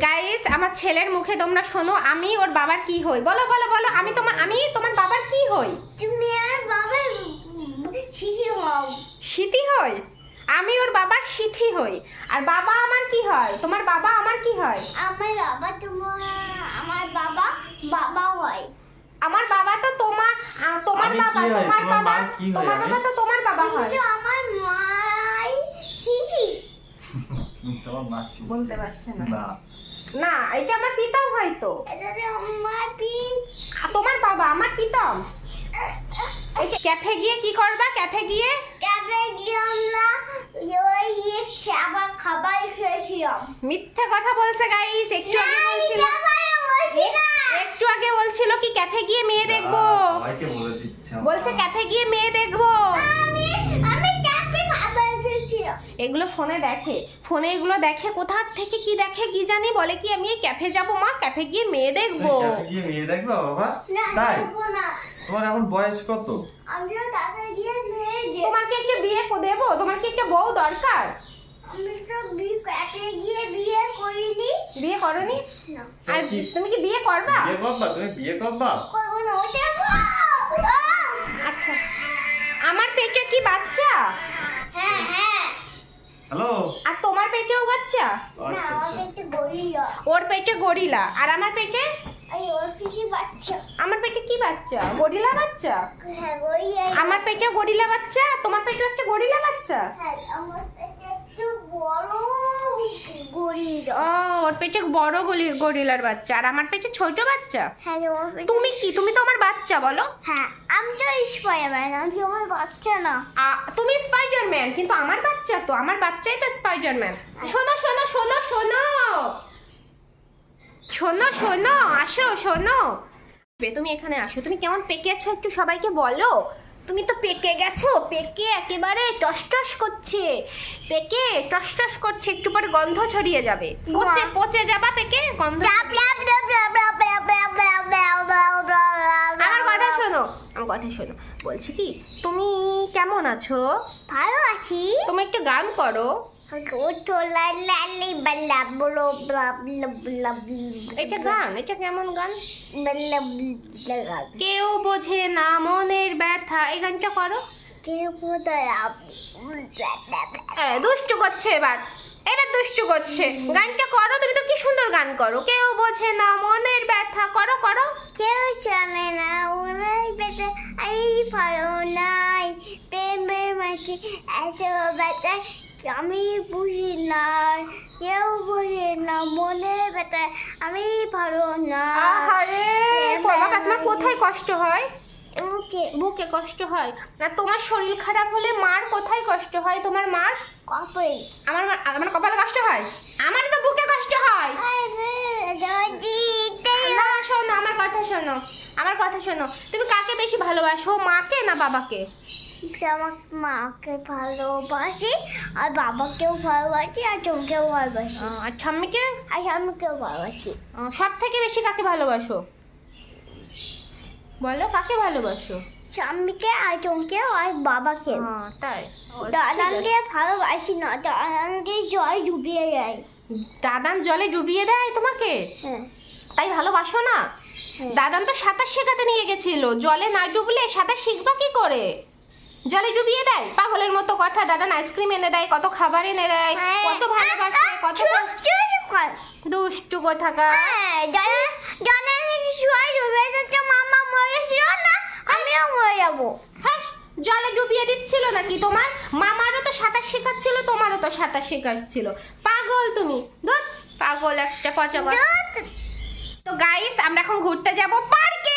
Guys আমার ছেলের মুখে তোমরা শোনো, আমি ওর বাবার কি হই? বলো বলো বলো, আমি তোমার বাবার কি হই? তুমি আর বাবার শিশি হও। সিথি হই? আমি ওর বাবার সিথি হই। আর বাবা আমার কি হয়? তোমার বাবা আমার কি হয়? আমার বাবা আমার বাবা বাবা হয়। আমার বাবা তো তোমার বাবা, তোমার বাবা তো তোমার বাবা হয়। আমার মাই শিশি। তোমার মা শিশি বলতে পারছে না। না, এটা আমার পিতাম হয়তো। এটা আমার তোমার বাবা আমার পিতাম। ক্যাফে গিয়ে কি করবা? ক্যাফে গিয়ে আমরা ওই খাবার খেয়েছিলাম। মিথ্যা কথা বলছে গাইস। একটু আগে বলছিল কি ক্যাফে গিয়ে মেয়ে দেখবো। সবাইকে বলে দিচ্ছে। বলছে ক্যাফে গিয়ে মেয়ে দেখবো। আমি ক্যাফে খাবার খেয়েছিলাম। এগুলো ফোনে দেখে কোথা থেকে কি দেখে কি জানি, বলে কি আমি এই ক্যাফে যাবো মা, ক্যাফে গিয়ে মেয়ে দেখবো। ক্যাফে গিয়ে মেয়ে দেখবা বাবা? তাই? তোমার এখন বয়স কত? আমিও ক্যাফে গিয়ে মেয়ে তোমাকে একটা বিয়ে দেবো? তোমার কি একটা বউ দরকার? আমি তো ক্যাফে গিয়ে বিয়ে করিনি। বিয়ে করনি? না। আর তুমি কি বিয়ে করবা? তুমি বিয়ে করবা? করবো না, ওটা আচ্ছা, আমার পেটে কি বাচ্চা? হ্যাঁ হ্যাঁ। হ্যালো। আর তোমার পেটেও বাচ্চা? না, ওর পেটে গরিলা। ওর পেটে গরিলা। আর আমার পেটে? ওর পিসি বাচ্চা। আমার পেটে কি বাচ্চা? গরিলা বাচ্চা? হ্যাঁ গরিলা। আমার পেটেও গরিলা বাচ্চা, তোমার পেটেও একটা গরিলা বাচ্চা? হ্যাঁ, আমার পেটে একটু বড় গরিলা। ও, ওর পেটে বড় গরিলার বাচ্চা, আর আমার পেটে ছোট বাচ্চা। হ্যাঁ, ওর পেটে। তুমি কি? তুমি তো আমার বাচ্চা, বলো। হ্যাঁ, আমি তো স্পাইডারম্যান, আমি আমার বাচ্চা না। তুমি স্পাইডারম্যান, কিন্তু আমার বাচ্চা তো, আমার বাচ্চাই তো স্পাইডারম্যান। শোনো শোনো শোনো শোনো শোনো শোনো, আসো শোনো। তুমি এখানে আসো। তুমি কেমন পেকে আছো একটু সবাইকে বলো। তুমি তো পেকে গেছো, পেকে একেবারে টসটস করছে, পেকে টসটস করছে, একটু পরে গন্ধ ছড়িয়ে যাবে, পচে যাবা পেকে, গন্ধ। আমার কথা শোনো, বলছি কি তুমি কেমন আছো? ভালো আছি। তুমি একটু গান করো। এটা গান? এটা কেমন গান? কেউ বোঝে না মনের ব্যথা, এই গানটা করো। দুষ্টু করছে, এবার দুষ্টু করছে। গানটা করো, তুমি তো কি সুন্দর গান করো। কেউ বোঝে না মনের ব্যথা, করো করো। কেউ জানে না মনের ব্যথা, আমি ভালো নাই, প্রেমের মাঝে এত ব্যথা আমি বুঝি না, কেউ বোঝে না মনের ব্যথা, আমি ভালো না। আহারে বাবা, তোমার কোথায় কষ্ট হয়? বুকে কষ্ট হয় না? তোমার শরীর খারাপ হলে মার কোথায় কষ্ট হয়? তোমার মার কপালে। আমার কপালে কষ্ট হয়, আমার তো বুকে কষ্ট হয়। না শোনো, আমার কথা শোনো। তুমি কাকে বেশি ভালোবাসো, মাকে না বাবাকে? মাকে ভালোবাসি, আর বাবাকেও ভালোবাসি, আর তোকেও ভালোবাসি, আর ঠাম্মিকে? আর আমিকেও ভালোবাসি। সব থেকে বেশি কাকে ভালোবাসো বলো? কাকে ভালোবাসো? স্বামীকে, আর তোকেও, আর বাবাকে। তাই? দাদানকে ভালোবাসি না, দাদানকে জল ডুবিয়ে দেয়। দাদান জলে ডুবিয়ে দেয় তোমাকে? হ্যাঁ। তাই ভালোবাসো না? দাদান তো সাঁতার শেখাতে নিয়ে গেছিল, জলে না ডুবলে সাঁতার শিখবা কি করে? জলে ডুবিয়ে দেয়, পাগলের মতো কথা। দাদান আইসক্রিম এনে দেয়, কত খাবার এনে দেয়, কত ভালোবাসে, কত দুষ্টু কোথাকার। মামা মরেছিল না, আমিও মরে যাবো। হ্যাঁ, জলে ডুবিয়ে দিচ্ছিল নাকি তোমার? মামারও তো সাঁতার শেখাচ্ছিল, তোমারও তো সাঁতার শেখাচ্ছিল। পাগল তুমি, পাগল একটা পচা কথা। তো গাইস, আমরা এখন ঘুরতে যাব পার্কে।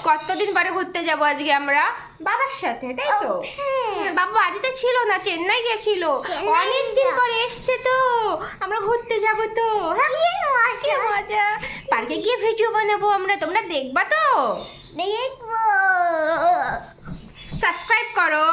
কতদিন পরে ঘুরতে যাব আজকে আমরা বাবার সাথে, তাই তো? বাবা বাড়িতে ছিল না, চেন্নাই গেছিল, অনেকদিন পরে এসছে, তো আমরা ঘুরতে যাব। তো কি মজা! পার্কে গিয়ে ভিডিও বানাবো আমরা, তোমরা দেখবা তো? দেখবো। সাবস্ক্রাইব করো।